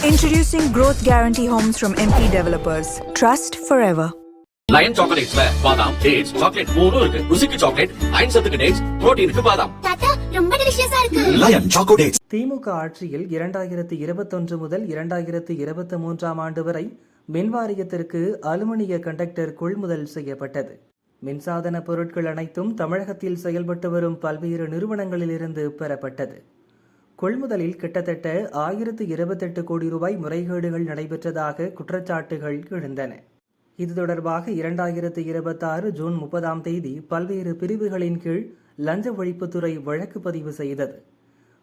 Introducing Growth Guarantee Homes from MP Developers. Trust forever. Lion சாக்லேட்ஸ்ல பாதாம், dates, chocolate மூணும் இருக்கு. ருசிக்கு சாக்லேட், அயன் சத்துக்கு டேட்ஸ், புரோட்டீனுக்கு பாதாம். தாத்தா ரொம்ப டெலிஷியஸா இருக்கு. Line chocolates. திமுக ஆட்சியில் 2021 முதல் 2023 ஆண்டு வரை மின்வாரியத்திற்கு அலுமினிய கண்டக்டர் கொள்முதல் செய்யப்பட்டது. மின்சாதன பொருட்கள் அனைத்தும் தமிழகத்தில் செயல்பட்டு வரும் பல்வேறு நிறுவனங்களிலிருந்து பெறப்பட்டது. கொள்முதலில் கிட்டத்தட்ட 1028 கோடி ரூபாய் முறைகேடுகள் நடைபெற்றதாக குற்றச்சாட்டுகள் எழுந்தன. இது தொடர்பாக 2026 ஜூன் 30 பல்வேறு பிரிவுகளின் கீழ் லஞ்ச ஒழிப்புத்துறை வழக்கு பதிவு செய்தது.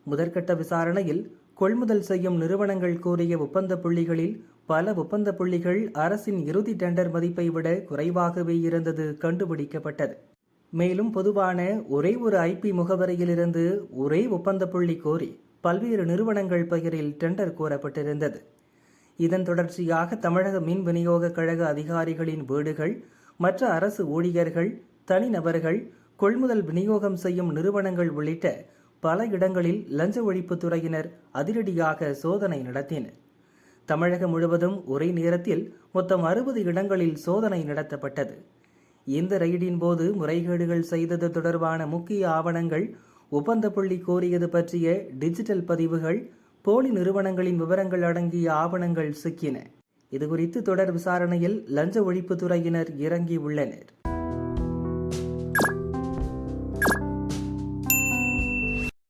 முதற்கட்ட விசாரணையில் கொள்முதல் செய்யும் நிறுவனங்கள் கோரிய ஒப்பந்த புள்ளிகளில் பல ஒப்பந்த புள்ளிகள் அரசின் இறுதி டெண்டர் மதிப்பை விட குறைவாகவே இருந்தது கண்டுபிடிக்கப்பட்டது. மேலும் பொதுவான ஒரே ஒரு ஐபி முகவரியிலிருந்து ஒரே ஒப்பந்த புள்ளி கோரி பல்வேறு நிறுவனங்கள் பெயரில் டெண்டர் கோரப்பட்டிருந்தது. இதன் தொடர்ச்சியாக தமிழக மின் விநியோக கழக அதிகாரிகளின் வீடுகள், மற்ற அரசு ஊழியர்கள், தனிநபர்கள், கொள்முதல் விநியோகம் செய்யும் நிறுவனங்கள் உள்ளிட்ட பல இடங்களில் லஞ்ச ஒழிப்புத்துறையினர் அதிரடியாக சோதனை நடத்தினர். தமிழகம் முழுவதும் ஒரே நேரத்தில் மொத்தம் 60 இடங்களில் சோதனை நடத்தப்பட்டது. இந்த ரெய்டின் போது முறைகேடுகள் செய்தது தொடர்பான முக்கிய ஆவணங்கள், ஒப்பந்த புள்ளி கோரியது பற்றிய டிஜிட்டல் பதிவுகள், போலி நிறுவனங்களின் விவரங்கள் அடங்கிய ஆவணங்கள் சிக்கின. இதுகுறித்து தொடர் விசாரணையில் லஞ்ச ஒழிப்புத்துறையினர் இறங்கியுள்ளனர்.